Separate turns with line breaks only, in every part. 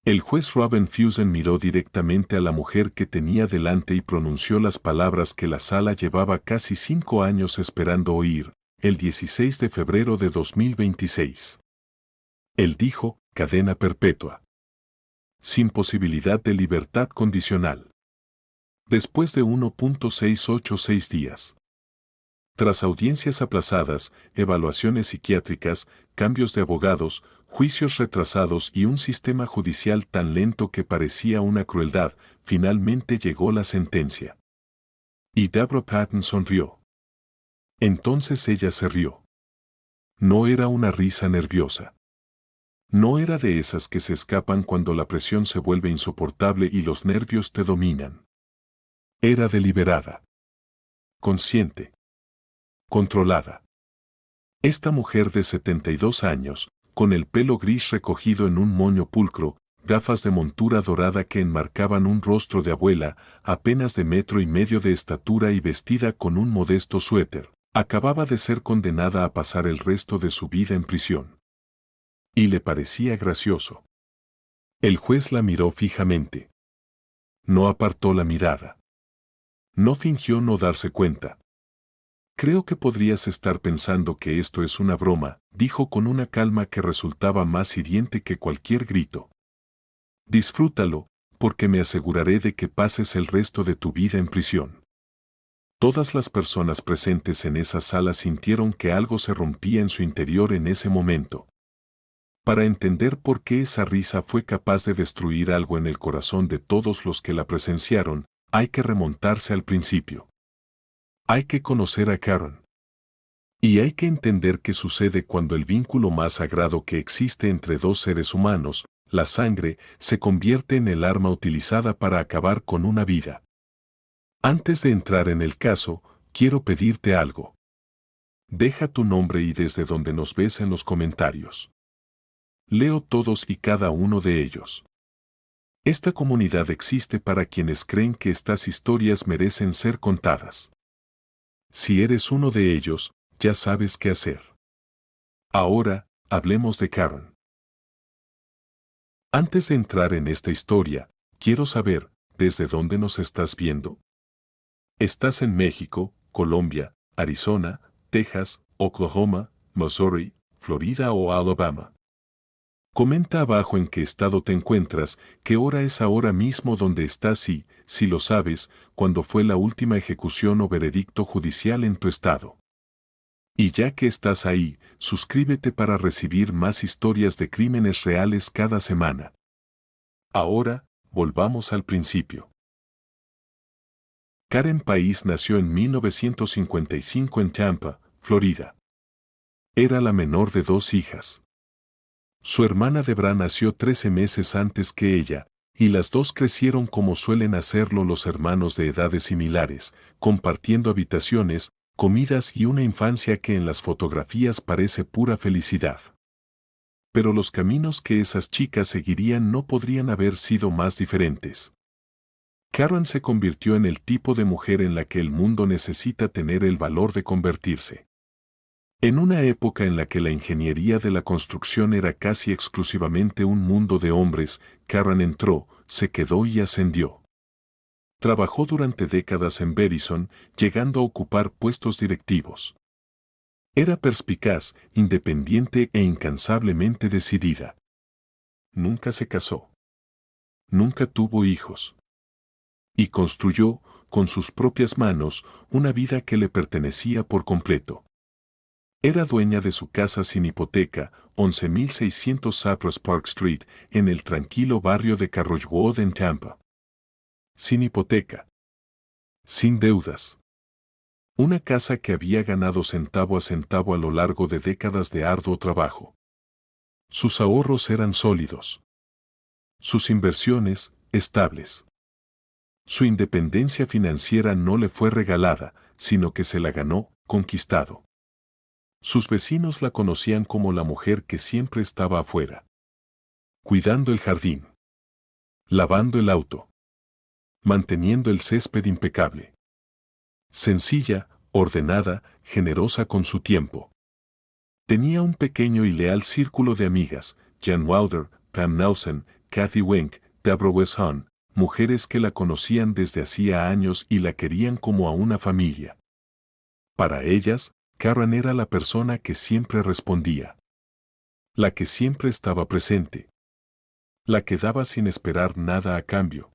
El juez Robin Fusen miró directamente a la mujer que tenía delante y pronunció las palabras que la sala llevaba casi 5 años esperando oír, el 16 de febrero de 2026. Él dijo, cadena perpetua. Sin posibilidad de libertad condicional. Después de 1.686 días. Tras audiencias aplazadas, evaluaciones psiquiátricas, cambios de abogados, juicios retrasados y un sistema judicial tan lento que parecía una crueldad, finalmente llegó la sentencia. Y Deborah Patton sonrió. Entonces ella se rió. No era una risa nerviosa. No era de esas que se escapan cuando la presión se vuelve insoportable y los nervios te dominan. Era deliberada. Consciente. Controlada. Esta mujer de 72 años, con el pelo gris recogido en un moño pulcro, gafas de montura dorada que enmarcaban un rostro de abuela, apenas de 1,5 metros de estatura y vestida con un modesto suéter, acababa de ser condenada a pasar el resto de su vida en prisión. Y le parecía gracioso. El juez la miró fijamente. No apartó la mirada. No fingió no darse cuenta. Creo que podrías estar pensando que esto es una broma, dijo con una calma que resultaba más hiriente que cualquier grito. Disfrútalo, porque me aseguraré de que pases el resto de tu vida en prisión. Todas las personas presentes en esa sala sintieron que algo se rompía en su interior en ese momento. Para entender por qué esa risa fue capaz de destruir algo en el corazón de todos los que la presenciaron, hay que remontarse al principio. Hay que conocer a Karen. Y hay que entender qué sucede cuando el vínculo más sagrado que existe entre dos seres humanos, la sangre, se convierte en el arma utilizada para acabar con una vida. Antes de entrar en el caso, quiero pedirte algo. Deja tu nombre y desde donde nos ves en los comentarios. Leo todos y cada uno de ellos. Esta comunidad existe para quienes creen que estas historias merecen ser contadas. Si eres uno de ellos, ya sabes qué hacer. Ahora, hablemos de Karen. Antes de entrar en esta historia, quiero saber, ¿desde dónde nos estás viendo? ¿Estás en México, Colombia, Arizona, Texas, Oklahoma, Missouri, Florida o Alabama? Comenta abajo en qué estado te encuentras, qué hora es ahora mismo donde estás y, si lo sabes, cuándo fue la última ejecución o veredicto judicial en tu estado. Y ya que estás ahí, suscríbete para recibir más historias de crímenes reales cada semana. Ahora, volvamos al principio. Karen País nació en 1955 en Tampa, Florida. Era la menor de 2 hijas. Su hermana Debra nació 13 meses antes que ella, y las dos crecieron como suelen hacerlo los hermanos de edades similares, compartiendo habitaciones, comidas y una infancia que en las fotografías parece pura felicidad. Pero los caminos que esas chicas seguirían no podrían haber sido más diferentes. Karen se convirtió en el tipo de mujer en la que el mundo necesita tener el valor de convertirse. En una época en la que la ingeniería de la construcción era casi exclusivamente un mundo de hombres, Karen entró, se quedó y ascendió. Trabajó durante décadas en Verizon, llegando a ocupar puestos directivos. Era perspicaz, independiente e incansablemente decidida. Nunca se casó. Nunca tuvo hijos. Y construyó, con sus propias manos, una vida que le pertenecía por completo. Era dueña de su casa sin hipoteca, 11,600 Cypress Park Street, en el tranquilo barrio de Carrollwood en Tampa. Sin hipoteca. Sin deudas. Una casa que había ganado centavo a centavo a lo largo de décadas de arduo trabajo. Sus ahorros eran sólidos. Sus inversiones, estables. Su independencia financiera no le fue regalada, sino que se la ganó, conquistado. Sus vecinos la conocían como la mujer que siempre estaba afuera. Cuidando el jardín. Lavando el auto. Manteniendo el césped impecable. Sencilla, ordenada, generosa con su tiempo. Tenía un pequeño y leal círculo de amigas, Jan Wilder, Pam Nelson, Kathy Wenk, Deborah Wesson, mujeres que la conocían desde hacía años y la querían como a una familia. Para ellas, Karen era la persona que siempre respondía. La que siempre estaba presente. La que daba sin esperar nada a cambio.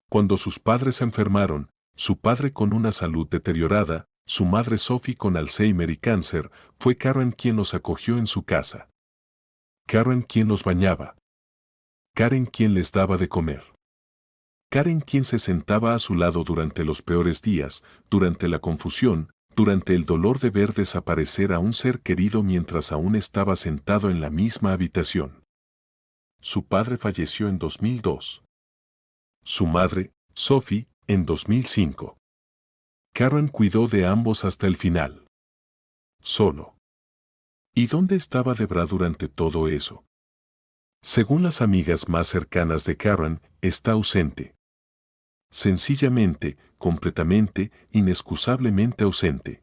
Cuando sus padres se enfermaron, su padre con una salud deteriorada, su madre Sophie con Alzheimer y cáncer, fue Karen quien los acogió en su casa. Karen quien los bañaba. Karen quien les daba de comer. Karen quien se sentaba a su lado durante los peores días, durante la confusión, durante el dolor de ver desaparecer a un ser querido mientras aún estaba sentado en la misma habitación. Su padre falleció en 2002. Su madre, Sophie, en 2005. Karen cuidó de ambos hasta el final. Solo. ¿Y dónde estaba Deborah durante todo eso? Según las amigas más cercanas de Karen, está ausente. Sencillamente, completamente, inexcusablemente ausente.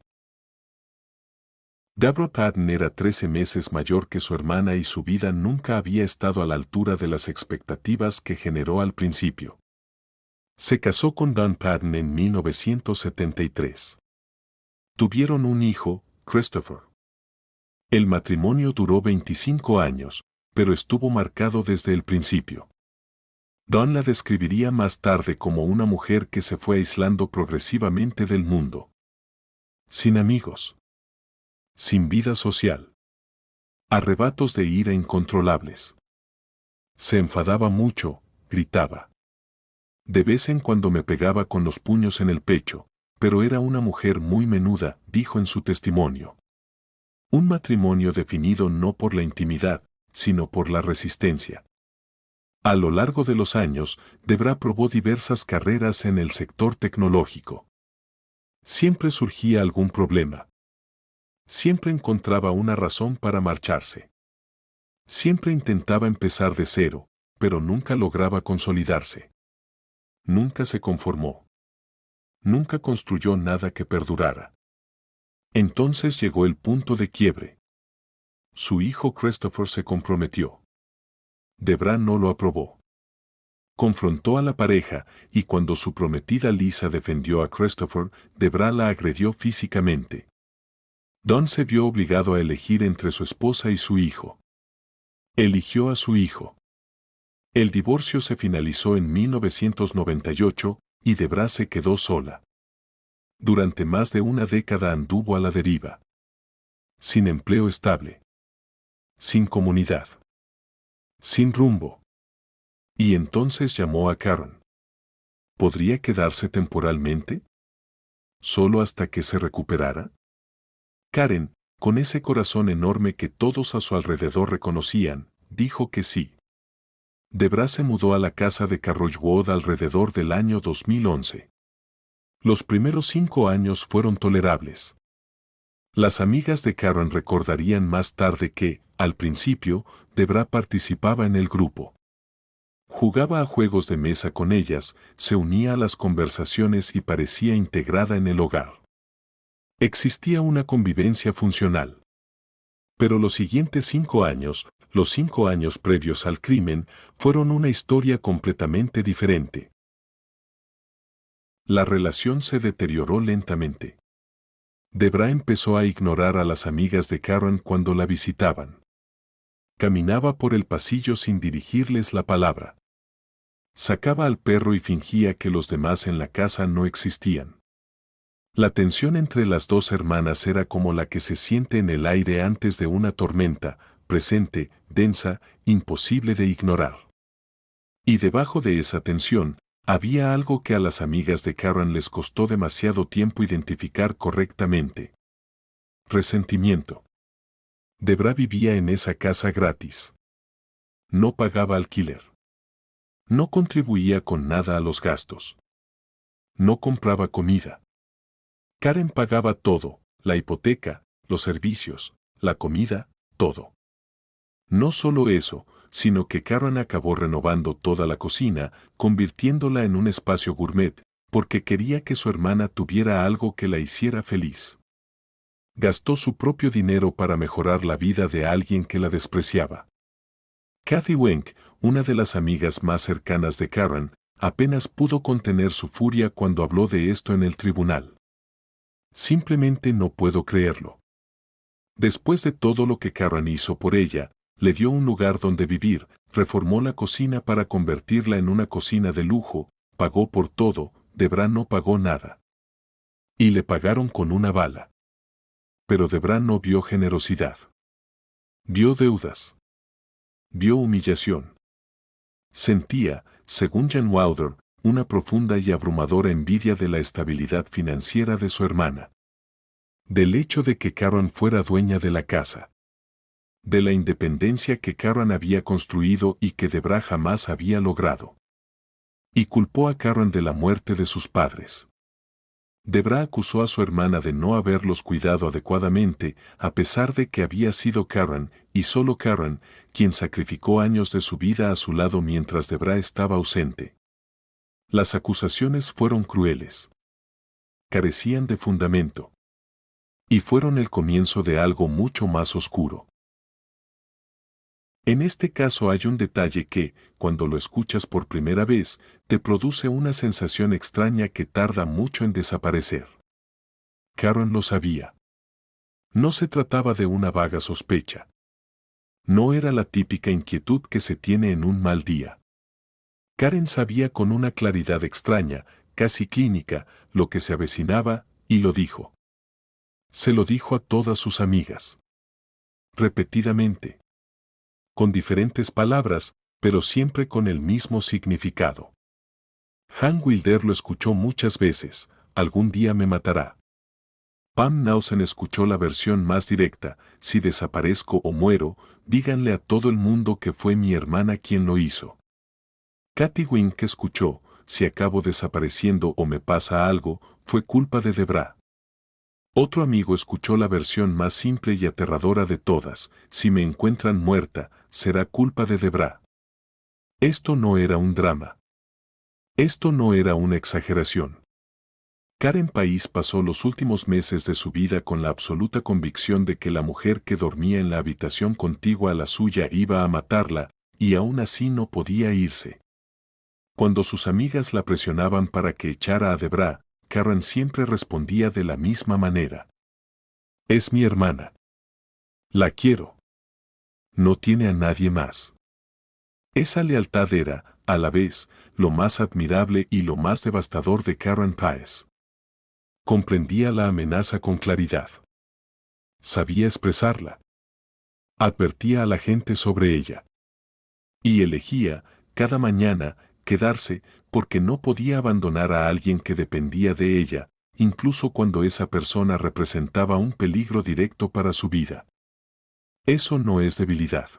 Deborah Patton era 13 meses mayor que su hermana y su vida nunca había estado a la altura de las expectativas que generó al principio. Se casó con Don Patton en 1973. Tuvieron un hijo, Christopher. El matrimonio duró 25 años, pero estuvo marcado desde el principio. Don la describiría más tarde como una mujer que se fue aislando progresivamente del mundo. Sin amigos. Sin vida social. Arrebatos de ira incontrolables. Se enfadaba mucho, gritaba. De vez en cuando me pegaba con los puños en el pecho, pero era una mujer muy menuda, dijo en su testimonio. Un matrimonio definido no por la intimidad, sino por la resistencia. A lo largo de los años, Deborah probó diversas carreras en el sector tecnológico. Siempre surgía algún problema. Siempre encontraba una razón para marcharse. Siempre intentaba empezar de cero, pero nunca lograba consolidarse. Nunca se conformó. Nunca construyó nada que perdurara. Entonces llegó el punto de quiebre. Su hijo Christopher se comprometió. Deborah no lo aprobó. Confrontó a la pareja y cuando su prometida Lisa defendió a Christopher, Deborah la agredió físicamente. Don se vio obligado a elegir entre su esposa y su hijo. Eligió a su hijo. El divorcio se finalizó en 1998 y Deborah se quedó sola. Durante más de una década anduvo a la deriva. Sin empleo estable. Sin comunidad. Sin rumbo. Y entonces llamó a Karen. ¿Podría quedarse temporalmente? ¿Solo hasta que se recuperara? Karen, con ese corazón enorme que todos a su alrededor reconocían, dijo que sí. Deborah se mudó a la casa de Carrollwood alrededor del año 2011. Los primeros 5 años fueron tolerables. Las amigas de Karen recordarían más tarde que, al principio, Deborah participaba en el grupo. Jugaba a juegos de mesa con ellas, se unía a las conversaciones y parecía integrada en el hogar. Existía una convivencia funcional. Pero los siguientes 5 años, los 5 años previos al crimen, fueron una historia completamente diferente. La relación se deterioró lentamente. Deborah empezó a ignorar a las amigas de Karen cuando la visitaban. Caminaba por el pasillo sin dirigirles la palabra. Sacaba al perro y fingía que los demás en la casa no existían. La tensión entre las dos hermanas era como la que se siente en el aire antes de una tormenta, presente, densa, imposible de ignorar. Y debajo de esa tensión, había algo que a las amigas de Karen les costó demasiado tiempo identificar correctamente. Resentimiento. Deborah vivía en esa casa gratis. No pagaba alquiler. No contribuía con nada a los gastos. No compraba comida. Karen pagaba todo, la hipoteca, los servicios, la comida, todo. No solo eso, sino que Karen acabó renovando toda la cocina, convirtiéndola en un espacio gourmet, porque quería que su hermana tuviera algo que la hiciera feliz. Gastó su propio dinero para mejorar la vida de alguien que la despreciaba. Kathy Wenk, una de las amigas más cercanas de Karen, apenas pudo contener su furia cuando habló de esto en el tribunal. Simplemente no puedo creerlo. Después de todo lo que Karen hizo por ella, le dio un lugar donde vivir, reformó la cocina para convertirla en una cocina de lujo, pagó por todo, Debra no pagó nada. Y le pagaron con una bala. Pero Debra no vio generosidad. Vio deudas. Vio humillación. Sentía, según Jan Wilder, una profunda y abrumadora envidia de la estabilidad financiera de su hermana. Del hecho de que Karen fuera dueña de la casa. De la independencia que Karen había construido y que Debra jamás había logrado. Y culpó a Karen de la muerte de sus padres. Debra acusó a su hermana de no haberlos cuidado adecuadamente, a pesar de que había sido Karen, y solo Karen, quien sacrificó años de su vida a su lado mientras Debra estaba ausente. Las acusaciones fueron crueles. Carecían de fundamento. Y fueron el comienzo de algo mucho más oscuro. En este caso hay un detalle que, cuando lo escuchas por primera vez, te produce una sensación extraña que tarda mucho en desaparecer. Karen lo sabía. No se trataba de una vaga sospecha. No era la típica inquietud que se tiene en un mal día. Karen sabía con una claridad extraña, casi clínica, lo que se avecinaba, y lo dijo. Se lo dijo a todas sus amigas. Repetidamente. Con diferentes palabras, pero siempre con el mismo significado. Han Wilder lo escuchó muchas veces, algún día me matará. Pam Nausen escuchó la versión más directa, si desaparezco o muero, díganle a todo el mundo que fue mi hermana quien lo hizo. Kathy Wink escuchó, si acabo desapareciendo o me pasa algo, fue culpa de Debra. Otro amigo escuchó la versión más simple y aterradora de todas, si me encuentran muerta, será culpa de Debra. Esto no era un drama. Esto no era una exageración. Karen País pasó los últimos meses de su vida con la absoluta convicción de que la mujer que dormía en la habitación contigua a la suya iba a matarla, y aún así no podía irse. Cuando sus amigas la presionaban para que echara a Debra, Karen siempre respondía de la misma manera. Es mi hermana. La quiero. No tiene a nadie más. Esa lealtad era, a la vez, lo más admirable y lo más devastador de Karen País. Comprendía la amenaza con claridad. Sabía expresarla. Advertía a la gente sobre ella. Y elegía, cada mañana, quedarse, porque no podía abandonar a alguien que dependía de ella, incluso cuando esa persona representaba un peligro directo para su vida. Eso no es debilidad.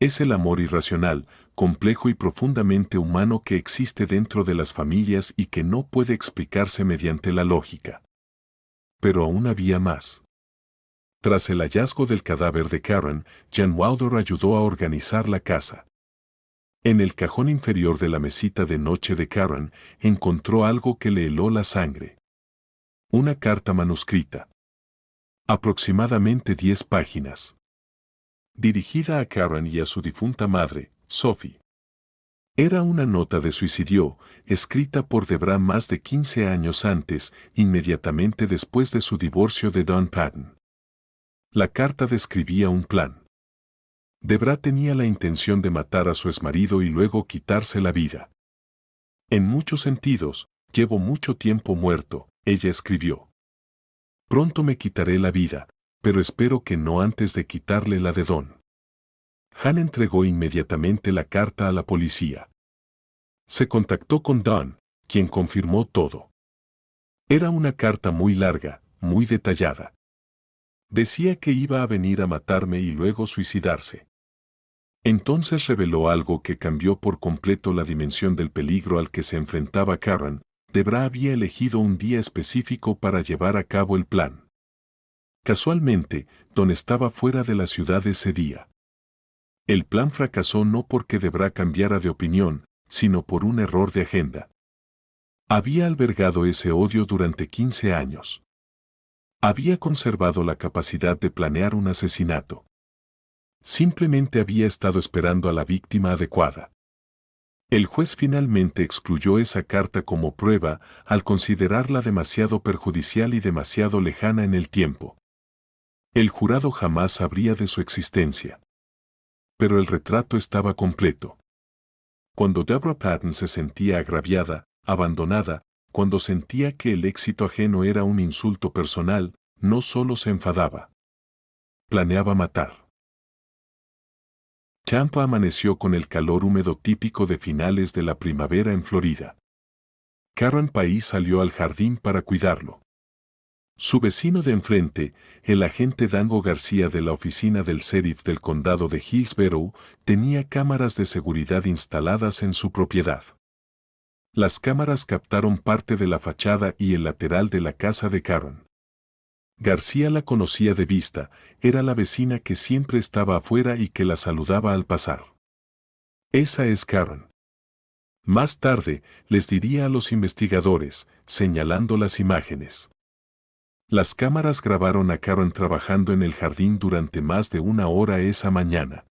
Es el amor irracional, complejo y profundamente humano que existe dentro de las familias y que no puede explicarse mediante la lógica. Pero aún había más. Tras el hallazgo del cadáver de Karen, Jan Wilder ayudó a organizar la casa. En el cajón inferior de la mesita de noche de Karen, encontró algo que le heló la sangre. Una carta manuscrita. Aproximadamente 10 páginas. Dirigida a Karen y a su difunta madre, Sophie. Era una nota de suicidio, escrita por Debra más de 15 años antes, inmediatamente después de su divorcio de Don Patton. La carta describía un plan. Debra tenía la intención de matar a su exmarido y luego quitarse la vida. En muchos sentidos, llevo mucho tiempo muerto, ella escribió. Pronto me quitaré la vida, pero espero que no antes de quitarle la de Don. Han entregó inmediatamente la carta a la policía. Se contactó con Don, quien confirmó todo. Era una carta muy larga, muy detallada. Decía que iba a venir a matarme y luego suicidarse. Entonces reveló algo que cambió por completo la dimensión del peligro al que se enfrentaba Karen. Debra había elegido un día específico para llevar a cabo el plan. Casualmente, Don estaba fuera de la ciudad ese día. El plan fracasó no porque Debra cambiara de opinión, sino por un error de agenda. Había albergado ese odio durante 15 años. Había conservado la capacidad de planear un asesinato. Simplemente había estado esperando a la víctima adecuada. El juez finalmente excluyó esa carta como prueba al considerarla demasiado perjudicial y demasiado lejana en el tiempo. El jurado jamás sabría de su existencia. Pero el retrato estaba completo. Cuando Deborah Patton se sentía agraviada, abandonada, cuando sentía que el éxito ajeno era un insulto personal, no solo se enfadaba. Planeaba matar. Tampa amaneció con el calor húmedo típico de finales de la primavera en Florida. Karen País salió al jardín para cuidarlo. Su vecino de enfrente, el agente Dango García de la oficina del sheriff del condado de Hillsborough, tenía cámaras de seguridad instaladas en su propiedad. Las cámaras captaron parte de la fachada y el lateral de la casa de Karen. García la conocía de vista, era la vecina que siempre estaba afuera y que la saludaba al pasar. Esa es Karen. Más tarde, les diría a los investigadores, señalando las imágenes. Las cámaras grabaron a Karen trabajando en el jardín durante más de una hora esa mañana.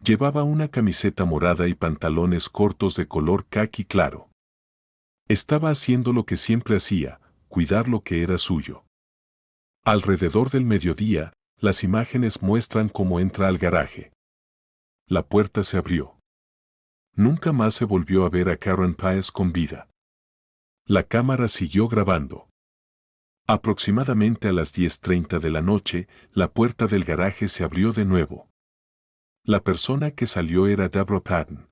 Llevaba una camiseta morada y pantalones cortos de color caqui claro. Estaba haciendo lo que siempre hacía, cuidar lo que era suyo. Alrededor del mediodía, las imágenes muestran cómo entra al garaje. La puerta se abrió. Nunca más se volvió a ver a Karen Paez con vida. La cámara siguió grabando. Aproximadamente a las 10:30 de la noche, la puerta del garaje se abrió de nuevo. La persona que salió era Deborah Patton.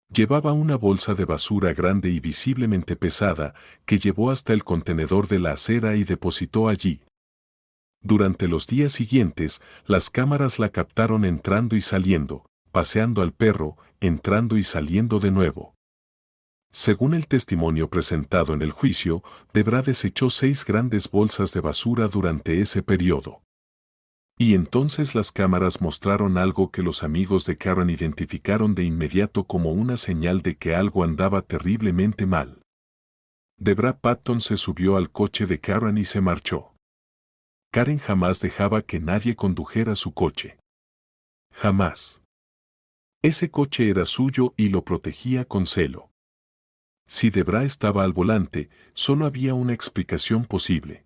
Llevaba una bolsa de basura grande y visiblemente pesada, que llevó hasta el contenedor de la acera y depositó allí. Durante los días siguientes, las cámaras la captaron entrando y saliendo, paseando al perro, entrando y saliendo de nuevo. Según el testimonio presentado en el juicio, Deborah desechó 6 grandes bolsas de basura durante ese periodo. Y entonces las cámaras mostraron algo que los amigos de Karen identificaron de inmediato como una señal de que algo andaba terriblemente mal. Deborah Patton se subió al coche de Karen y se marchó. Karen jamás dejaba que nadie condujera su coche. Jamás. Ese coche era suyo y lo protegía con celo. Si Deborah estaba al volante, solo había una explicación posible.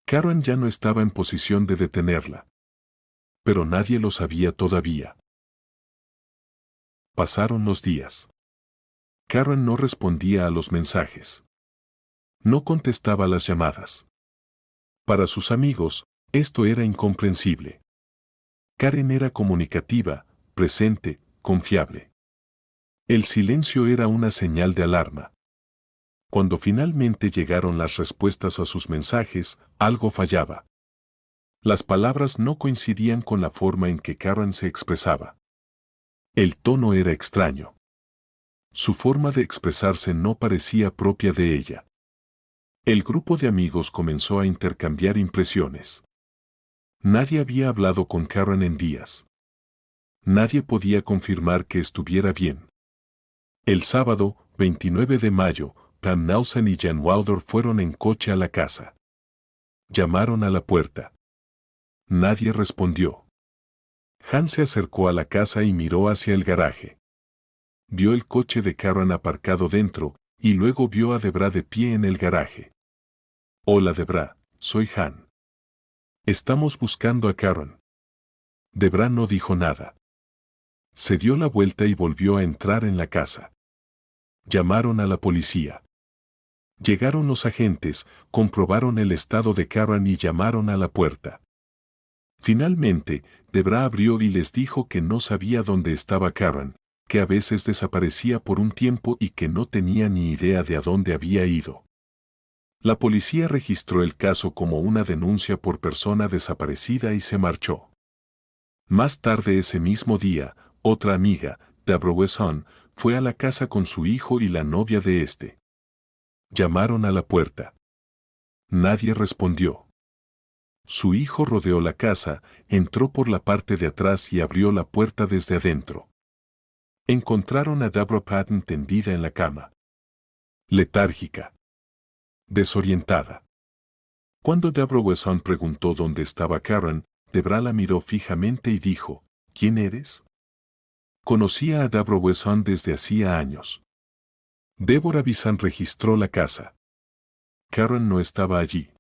Karen ya no estaba en posición de detenerla. Pero nadie lo sabía todavía. Pasaron los días. Karen no respondía a los mensajes. No contestaba las llamadas. Para sus amigos, esto era incomprensible. Karen era comunicativa, presente, confiable. El silencio era una señal de alarma. Cuando finalmente llegaron las respuestas a sus mensajes, algo fallaba. Las palabras no coincidían con la forma en que Karen se expresaba. El tono era extraño. Su forma de expresarse no parecía propia de ella. El grupo de amigos comenzó a intercambiar impresiones. Nadie había hablado con Karen en días. Nadie podía confirmar que estuviera bien. El sábado, 29 de mayo, Pam Nelson y Jan Wilder fueron en coche a la casa. Llamaron a la puerta. Nadie respondió. Han se acercó a la casa y miró hacia el garaje. Vio el coche de Karen aparcado dentro, y luego vio a Deborah de pie en el garaje. Hola Deborah, soy Han. Estamos buscando a Karen. Deborah no dijo nada. Se dio la vuelta y volvió a entrar en la casa. Llamaron a la policía. Llegaron los agentes, comprobaron el estado de Karen y llamaron a la puerta. Finalmente, Deborah abrió y les dijo que no sabía dónde estaba Karen, que a veces desaparecía por un tiempo y que no tenía ni idea de a dónde había ido. La policía registró el caso como una denuncia por persona desaparecida y se marchó. Más tarde ese mismo día, otra amiga, Deborah Wesson, fue a la casa con su hijo y la novia de este. Llamaron a la puerta. Nadie respondió. Su hijo rodeó la casa, entró por la parte de atrás y abrió la puerta desde adentro. Encontraron a Deborah Patton tendida en la cama. Letárgica. Desorientada. Cuando Deborah Wesson preguntó dónde estaba Karen, Debra la miró fijamente y dijo, ¿quién eres? Conocía a Debra Wesson desde hacía años. Deborah Visan registró la casa. Karen no estaba allí.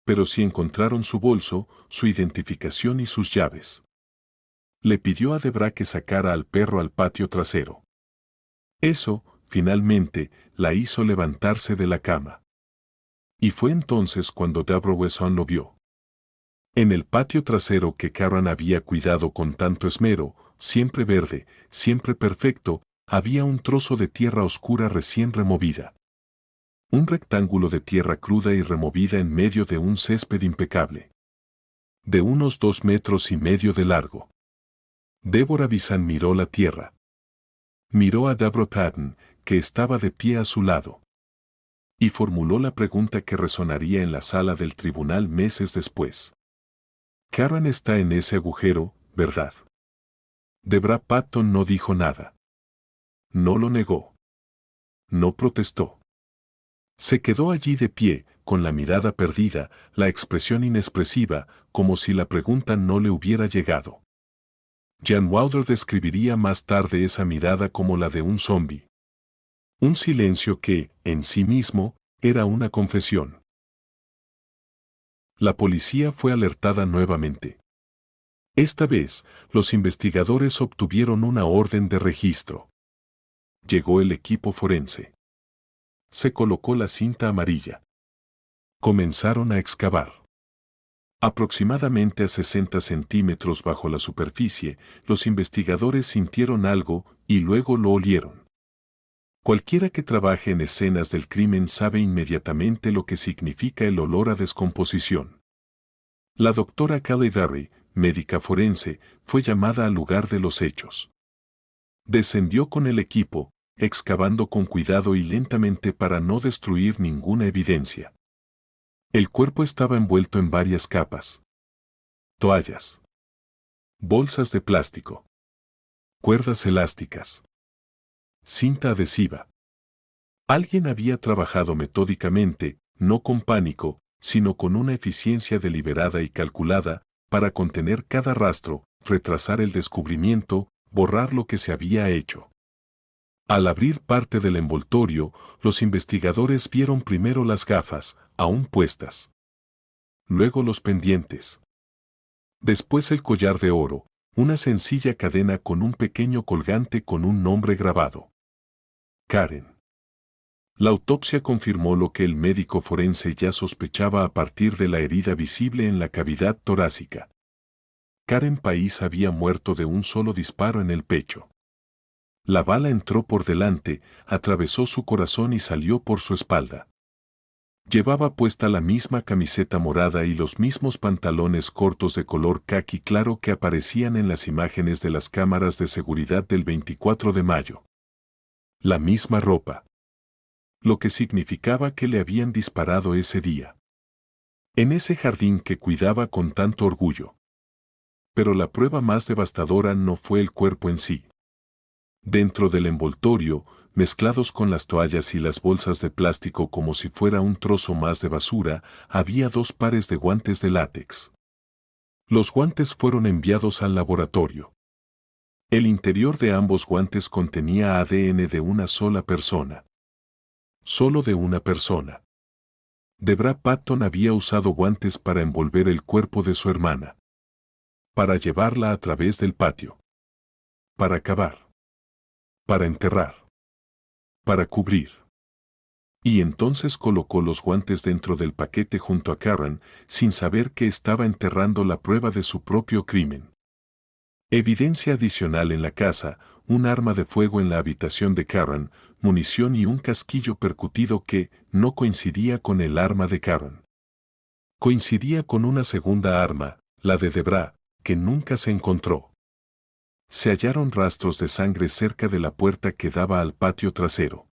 Pero sí encontraron su bolso, su identificación y sus llaves. Le pidió a Debra que sacara al perro al patio trasero. Eso, finalmente, la hizo levantarse de la cama. Y fue entonces cuando Debra Wesson lo vio. En el patio trasero que Karen había cuidado con tanto esmero, siempre verde, siempre perfecto, había un trozo de tierra oscura recién removida. Un rectángulo de tierra cruda y removida en medio de un césped impecable. De unos 2,5 metros de largo. Deborah Visan miró la tierra. Miró a Debra Patten, que estaba de pie a su lado. Y formuló la pregunta que resonaría en la sala del tribunal meses después. Karen está en ese agujero, ¿verdad? Debra Patten no dijo nada. No lo negó. No protestó. Se quedó allí de pie, con la mirada perdida, la expresión inexpresiva, como si la pregunta no le hubiera llegado. Jan Wilder describiría más tarde esa mirada como la de un zombi. Un silencio que, en sí mismo, era una confesión. La policía fue alertada nuevamente. Esta vez, los investigadores obtuvieron una orden de registro. Llegó el equipo forense. Se colocó la cinta amarilla. Comenzaron a excavar. Aproximadamente a 60 centímetros bajo la superficie, los investigadores sintieron algo y luego lo olieron. Cualquiera que trabaje en escenas del crimen sabe inmediatamente lo que significa el olor a descomposición. La doctora Kelly Berry, médica forense, fue llamada al lugar de los hechos. Descendió con el equipo, excavando con cuidado y lentamente para no destruir ninguna evidencia. El cuerpo estaba envuelto en varias capas. Toallas. Bolsas de plástico. Cuerdas elásticas. Cinta adhesiva. Alguien había trabajado metódicamente, no con pánico, sino con una eficiencia deliberada y calculada, para contener cada rastro, retrasar el descubrimiento, borrar lo que se había hecho. Al abrir parte del envoltorio, los investigadores vieron primero las gafas, aún puestas. Luego los pendientes. Después el collar de oro, una sencilla cadena con un pequeño colgante con un nombre grabado. Karen. La autopsia confirmó lo que el médico forense ya sospechaba a partir de la herida visible en la cavidad torácica. Karen País había muerto de un solo disparo en el pecho. La bala entró por delante, atravesó su corazón y salió por su espalda. Llevaba puesta la misma camiseta morada y los mismos pantalones cortos de color caqui claro que aparecían en las imágenes de las cámaras de seguridad del 24 de mayo. La misma ropa. Lo que significaba que le habían disparado ese día. En ese jardín que cuidaba con tanto orgullo. Pero la prueba más devastadora no fue el cuerpo en sí. Dentro del envoltorio, mezclados con las toallas y las bolsas de plástico como si fuera un trozo más de basura, había 2 pares de guantes de látex. Los guantes fueron enviados al laboratorio. El interior de ambos guantes contenía ADN de una sola persona. Solo de una persona. Debra Patten había usado guantes para envolver el cuerpo de su hermana. Para llevarla a través del patio. Para cavar. Para enterrar. Para cubrir. Y entonces colocó los guantes dentro del paquete junto a Karen, sin saber que estaba enterrando la prueba de su propio crimen. Evidencia adicional en la casa, un arma de fuego en la habitación de Karen, munición y un casquillo percutido que no coincidía con el arma de Karen. Coincidía con una segunda arma, la de Debra, que nunca se encontró. Se hallaron rastros de sangre cerca de la puerta que daba al patio trasero.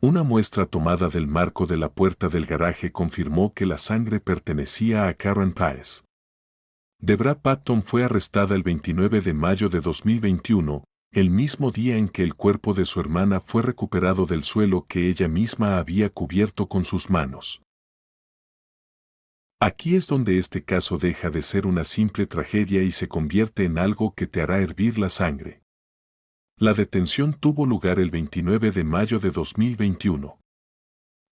Una muestra tomada del marco de la puerta del garaje confirmó que la sangre pertenecía a Karen Paez. Debra Patten fue arrestada el 29 de mayo de 2021, el mismo día en que el cuerpo de su hermana fue recuperado del suelo que ella misma había cubierto con sus manos. Aquí es donde este caso deja de ser una simple tragedia y se convierte en algo que te hará hervir la sangre. La detención tuvo lugar el 29 de mayo de 2021.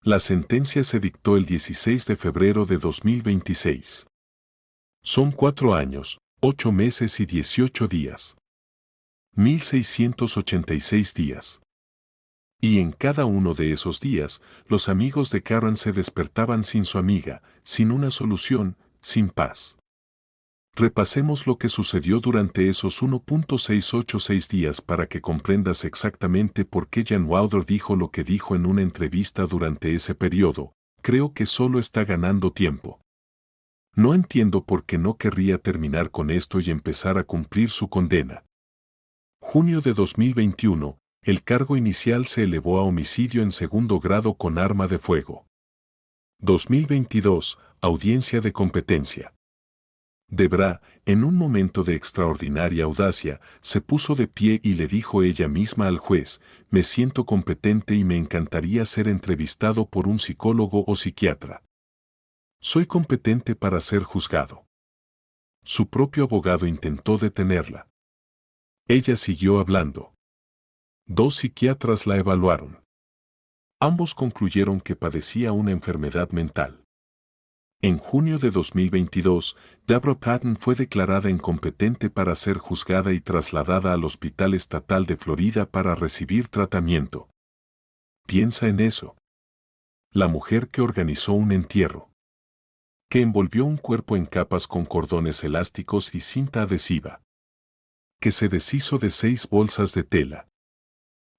La sentencia se dictó el 16 de febrero de 2026. Son 4 años, 8 meses y 18 días. 1686 días. Y en cada uno de esos días, los amigos de Karen se despertaban sin su amiga, sin una solución, sin paz. Repasemos lo que sucedió durante esos 1.686 días para que comprendas exactamente por qué Jan Wilder dijo lo que dijo en una entrevista durante ese periodo. Creo que solo está ganando tiempo. No entiendo por qué no querría terminar con esto y empezar a cumplir su condena. Junio de 2021. El cargo inicial se elevó a homicidio en segundo grado con arma de fuego. 2022. Audiencia de competencia. Debra, en un momento de extraordinaria audacia, se puso de pie y le dijo ella misma al juez: me siento competente y me encantaría ser entrevistado por un psicólogo o psiquiatra. Soy competente para ser juzgado. Su propio abogado intentó detenerla. Ella siguió hablando. 2 psiquiatras la evaluaron. Ambos concluyeron que padecía una enfermedad mental. En junio de 2022, Deborah Patton fue declarada incompetente para ser juzgada y trasladada al Hospital Estatal de Florida para recibir tratamiento. Piensa en eso. La mujer que organizó un entierro. Que envolvió un cuerpo en capas con cordones elásticos y cinta adhesiva. Que se deshizo de 6 bolsas de tela.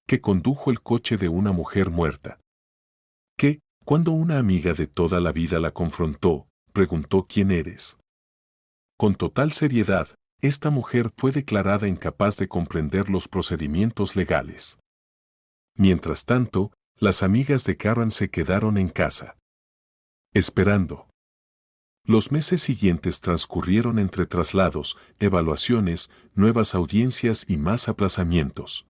Que condujo el coche de una mujer muerta. Que, cuando una amiga de toda la vida la confrontó, preguntó ¿quién eres? Con total seriedad, esta mujer fue declarada incapaz de comprender los procedimientos legales. Mientras tanto, las amigas de Karen se quedaron en casa. Esperando. Los meses siguientes transcurrieron entre traslados, evaluaciones, nuevas audiencias y más aplazamientos.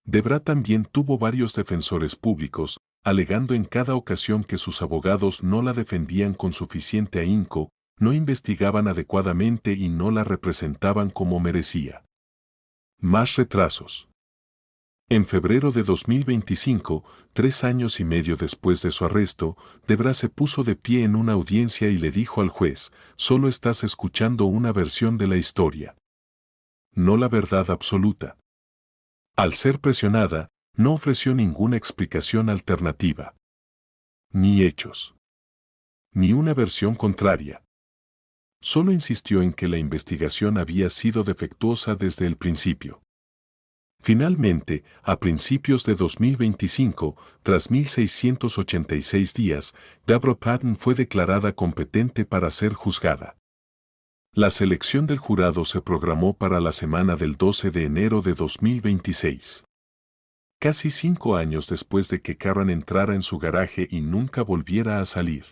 Debra también tuvo varios defensores públicos, alegando en cada ocasión que sus abogados no la defendían con suficiente ahínco, no investigaban adecuadamente y no la representaban como merecía. Más retrasos. En febrero de 2025, 3 años y medio después de su arresto, Debra se puso de pie en una audiencia y le dijo al juez: solo estás escuchando una versión de la historia, no la verdad absoluta. Al ser presionada, no ofreció ninguna explicación alternativa. Ni hechos. Ni una versión contraria. Solo insistió en que la investigación había sido defectuosa desde el principio. Finalmente, a principios de 2025, tras 1686 días, Deborah Patton fue declarada competente para ser juzgada. La selección del jurado se programó para la semana del 12 de enero de 2026. Casi 5 años después de que Karen entrara en su garaje y nunca volviera a salir.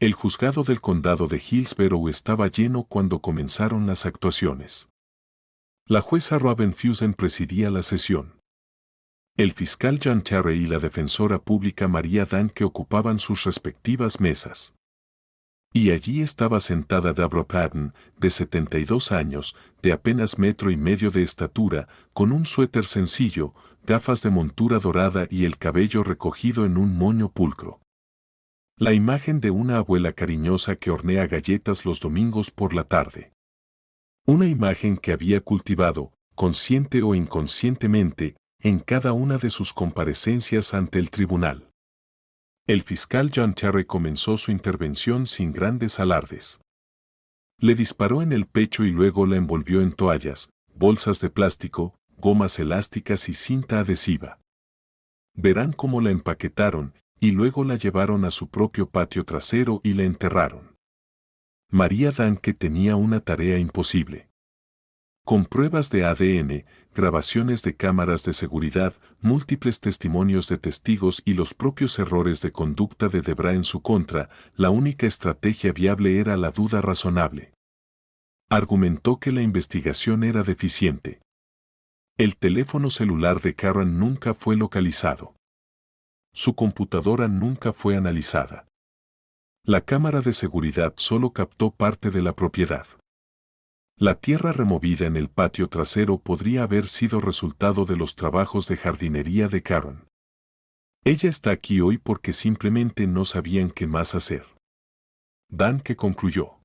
El juzgado del condado de Hillsborough estaba lleno cuando comenzaron las actuaciones. La jueza Robin Fusen presidía la sesión. El fiscal John Terry y la defensora pública Maria Danke ocupaban sus respectivas mesas. Y allí estaba sentada Deborah Patton, de 72 años, de apenas 1,5 metros de estatura, con un suéter sencillo, gafas de montura dorada y el cabello recogido en un moño pulcro. La imagen de una abuela cariñosa que hornea galletas los domingos por la tarde. Una imagen que había cultivado, consciente o inconscientemente, en cada una de sus comparecencias ante el tribunal. El fiscal John Terry comenzó su intervención sin grandes alardes. Le disparó en el pecho y luego la envolvió en toallas, bolsas de plástico, gomas elásticas y cinta adhesiva. Verán cómo la empaquetaron, y luego la llevaron a su propio patio trasero y la enterraron. Maria Danke tenía una tarea imposible. Con pruebas de ADN, grabaciones de cámaras de seguridad, múltiples testimonios de testigos y los propios errores de conducta de Debra en su contra, la única estrategia viable era la duda razonable. Argumentó que la investigación era deficiente. El teléfono celular de Karen nunca fue localizado. Su computadora nunca fue analizada. La cámara de seguridad solo captó parte de la propiedad. La tierra removida en el patio trasero podría haber sido resultado de los trabajos de jardinería de Karen. Ella está aquí hoy porque simplemente no sabían qué más hacer. Danke concluyó.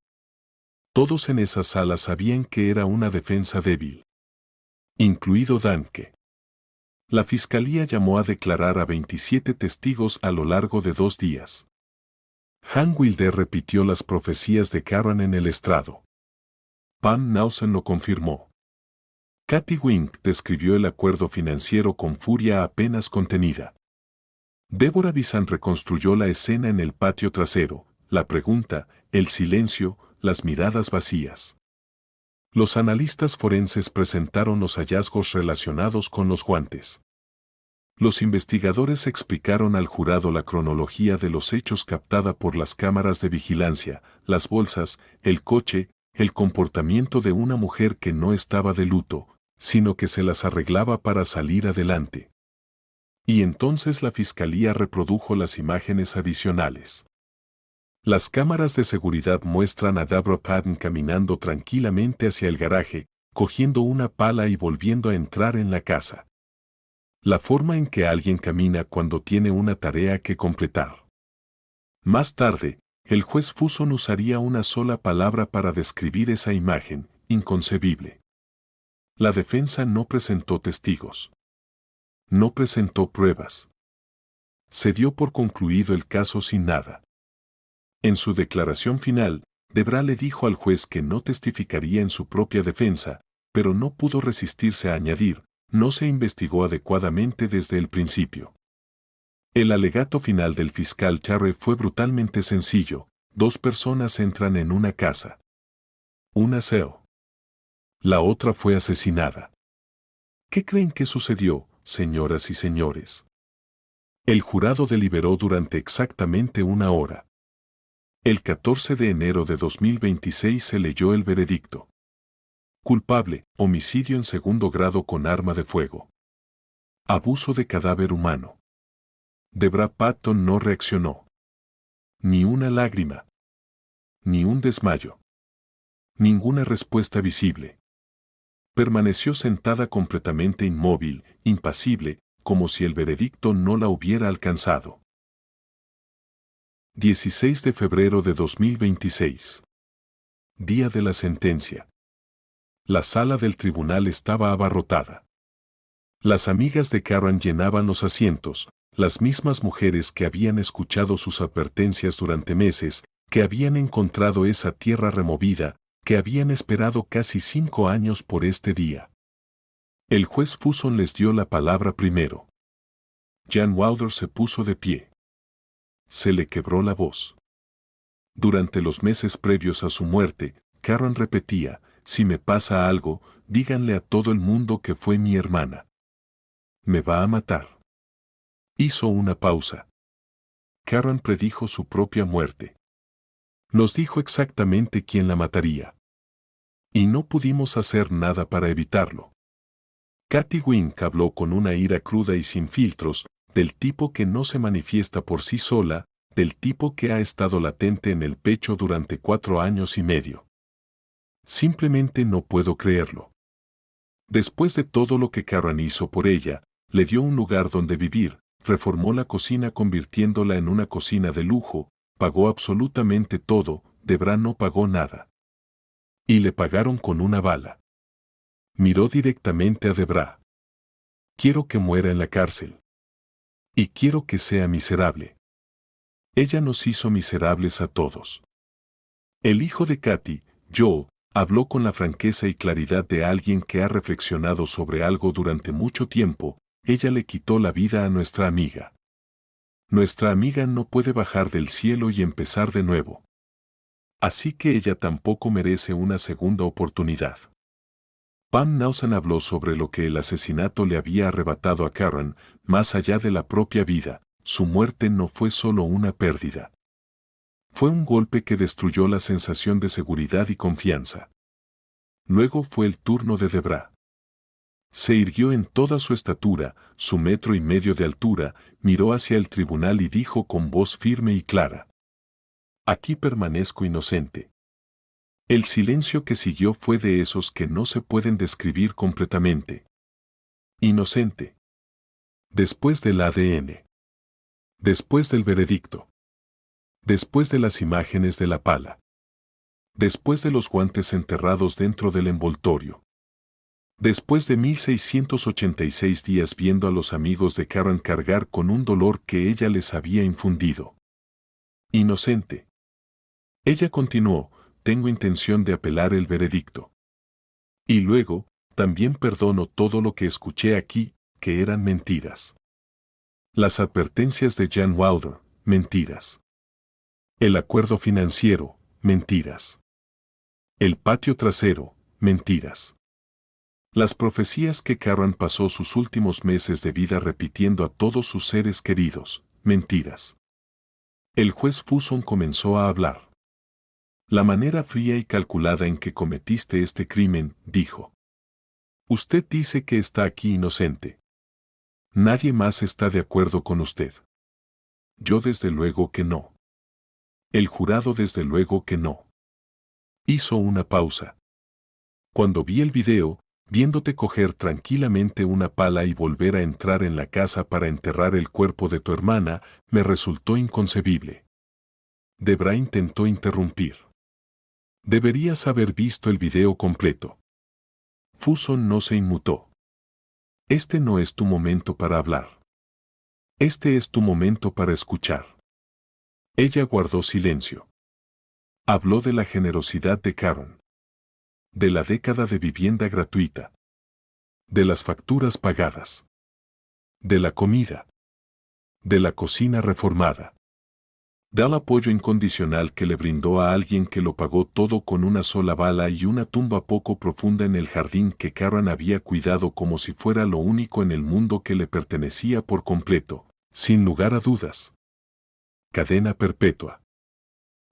Todos en esa sala sabían que era una defensa débil. Incluido Danke. La fiscalía llamó a declarar a 27 testigos a lo largo de 2 días. Han Wilder repitió las profecías de Karen en el estrado. Pam Nausen lo confirmó. Kathy Wink describió el acuerdo financiero con furia apenas contenida. Deborah Visan reconstruyó la escena en el patio trasero, la pregunta, el silencio, las miradas vacías. Los analistas forenses presentaron los hallazgos relacionados con los guantes. Los investigadores explicaron al jurado la cronología de los hechos captada por las cámaras de vigilancia, las bolsas, el coche, el comportamiento de una mujer que no estaba de luto, sino que se las arreglaba para salir adelante. Y entonces la fiscalía reprodujo las imágenes adicionales. Las cámaras de seguridad muestran a Deborah Patton caminando tranquilamente hacia el garaje, cogiendo una pala y volviendo a entrar en la casa. La forma en que alguien camina cuando tiene una tarea que completar. Más tarde, el juez Fuson usaría una sola palabra para describir esa imagen, inconcebible. La defensa no presentó testigos. No presentó pruebas. Se dio por concluido el caso sin nada. En su declaración final, Deborah le dijo al juez que no testificaría en su propia defensa, pero no pudo resistirse a añadir, no se investigó adecuadamente desde el principio. El alegato final del fiscal Charre fue brutalmente sencillo: 2 personas entran en una casa. Una SEO. La otra fue asesinada. ¿Qué creen que sucedió, señoras y señores? El jurado deliberó durante exactamente 1 hora. El 14 de enero de 2026 se leyó el veredicto. Culpable, homicidio en segundo grado con arma de fuego. Abuso de cadáver humano. Deborah Patton no reaccionó. Ni una lágrima. Ni un desmayo. Ninguna respuesta visible. Permaneció sentada completamente inmóvil, impasible, como si el veredicto no la hubiera alcanzado. 16 de febrero de 2026. Día de la sentencia. La sala del tribunal estaba abarrotada. Las amigas de Karen llenaban los asientos, las mismas mujeres que habían escuchado sus advertencias durante meses, que habían encontrado esa tierra removida, que habían esperado casi 5 años por este día. El juez Fuson les dio la palabra primero. Jan Wilder se puso de pie. Se le quebró la voz. Durante los meses previos a su muerte, Karen repetía, si me pasa algo, díganle a todo el mundo que fue mi hermana. Me va a matar. Hizo una pausa. Karen predijo su propia muerte. Nos dijo exactamente quién la mataría. Y no pudimos hacer nada para evitarlo. Kathy Wink habló con una ira cruda y sin filtros, del tipo que no se manifiesta por sí sola, del tipo que ha estado latente en el pecho durante 4 años y medio. Simplemente no puedo creerlo. Después de todo lo que Karen hizo por ella, le dio un lugar donde vivir, reformó la cocina convirtiéndola en una cocina de lujo, pagó absolutamente todo, Deborah no pagó nada. Y le pagaron con una bala. Miró directamente a Deborah. Quiero que muera en la cárcel. Y quiero que sea miserable. Ella nos hizo miserables a todos. El hijo de Kathy, Joe, habló con la franqueza y claridad de alguien que ha reflexionado sobre algo durante mucho tiempo. Ella le quitó la vida a nuestra amiga. Nuestra amiga no puede bajar del cielo y empezar de nuevo. Así que ella tampoco merece una segunda oportunidad. Pam Nausen habló sobre lo que el asesinato le había arrebatado a Karen, más allá de la propia vida. Su muerte no fue solo una pérdida. Fue un golpe que destruyó la sensación de seguridad y confianza. Luego fue el turno de Deborah. Se irguió en toda su estatura, su 1,5 metros de altura, miró hacia el tribunal y dijo con voz firme y clara: Aquí permanezco inocente. El silencio que siguió fue de esos que no se pueden describir completamente. Inocente. Después del ADN. Después del veredicto. Después de las imágenes de la pala. Después de los guantes enterrados dentro del envoltorio. Después de 1686 días viendo a los amigos de Karen cargar con un dolor que ella les había infundido. Inocente. Ella continuó, tengo intención de apelar el veredicto. Y luego, también perdono todo lo que escuché aquí, que eran mentiras. Las advertencias de Jan Wilder, mentiras. El acuerdo financiero, mentiras. El patio trasero, mentiras. Las profecías que Karen pasó sus últimos meses de vida repitiendo a todos sus seres queridos, mentiras. El juez Fuson comenzó a hablar. La manera fría y calculada en que cometiste este crimen, dijo. Usted dice que está aquí inocente. Nadie más está de acuerdo con usted. Yo desde luego que no. El jurado desde luego que no. Hizo una pausa. Cuando vi el video, viéndote coger tranquilamente una pala y volver a entrar en la casa para enterrar el cuerpo de tu hermana, me resultó inconcebible. Debra intentó interrumpir. Deberías haber visto el video completo. Fuson no se inmutó. Este no es tu momento para hablar. Este es tu momento para escuchar. Ella guardó silencio. Habló de la generosidad de Karen. De la década de vivienda gratuita. De las facturas pagadas. De la comida. De la cocina reformada. Del apoyo incondicional que le brindó a alguien que lo pagó todo con una sola bala y una tumba poco profunda en el jardín que Karen había cuidado como si fuera lo único en el mundo que le pertenecía por completo, sin lugar a dudas. Cadena perpetua.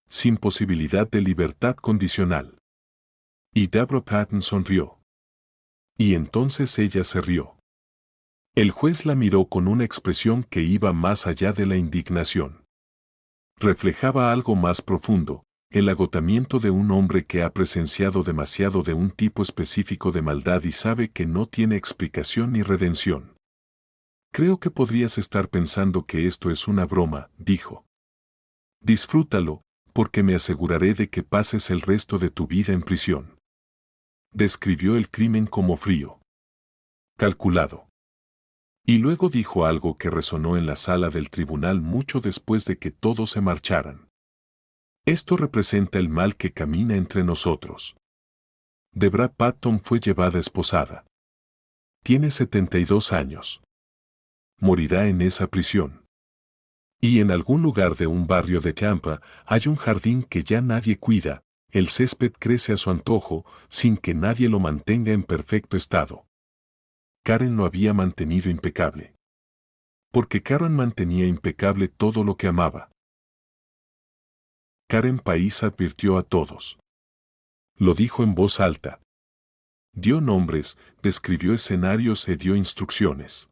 Sin posibilidad de libertad condicional. Y Debra Patten sonrió. Y entonces ella se rió. El juez la miró con una expresión que iba más allá de la indignación. Reflejaba algo más profundo, el agotamiento de un hombre que ha presenciado demasiado de un tipo específico de maldad y sabe que no tiene explicación ni redención. Creo que podrías estar pensando que esto es una broma, dijo. Disfrútalo, porque me aseguraré de que pases el resto de tu vida en prisión. Describió el crimen como frío. Calculado. Y luego dijo algo que resonó en la sala del tribunal mucho después de que todos se marcharan. Esto representa el mal que camina entre nosotros. Debra Patten fue llevada esposada. Tiene 72 años. Morirá en esa prisión. Y en algún lugar de un barrio de Tampa hay un jardín que ya nadie cuida, el césped crece a su antojo, sin que nadie lo mantenga en perfecto estado. Karen lo había mantenido impecable. Porque Karen mantenía impecable todo lo que amaba. Karen País advirtió a todos. Lo dijo en voz alta. Dio nombres, describió escenarios e dio instrucciones.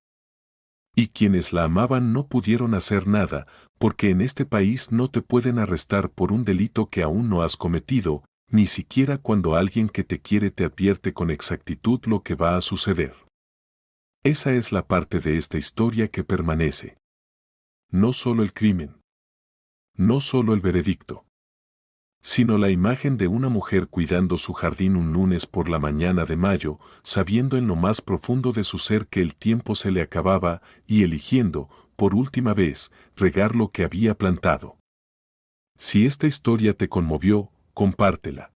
Y quienes la amaban no pudieron hacer nada, porque en este país no te pueden arrestar por un delito que aún no has cometido, ni siquiera cuando alguien que te quiere te advierte con exactitud lo que va a suceder. Esa es la parte de esta historia que permanece. No solo el crimen. No solo el veredicto. Sino la imagen de una mujer cuidando su jardín un lunes por la mañana de mayo, sabiendo en lo más profundo de su ser que el tiempo se le acababa y eligiendo, por última vez, regar lo que había plantado. Si esta historia te conmovió, compártela.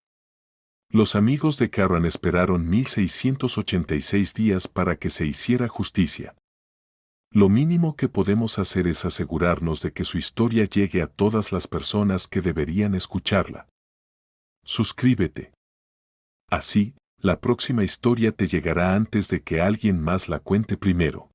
Los amigos de Karen esperaron 1686 días para que se hiciera justicia. Lo mínimo que podemos hacer es asegurarnos de que su historia llegue a todas las personas que deberían escucharla. Suscríbete. Así, la próxima historia te llegará antes de que alguien más la cuente primero.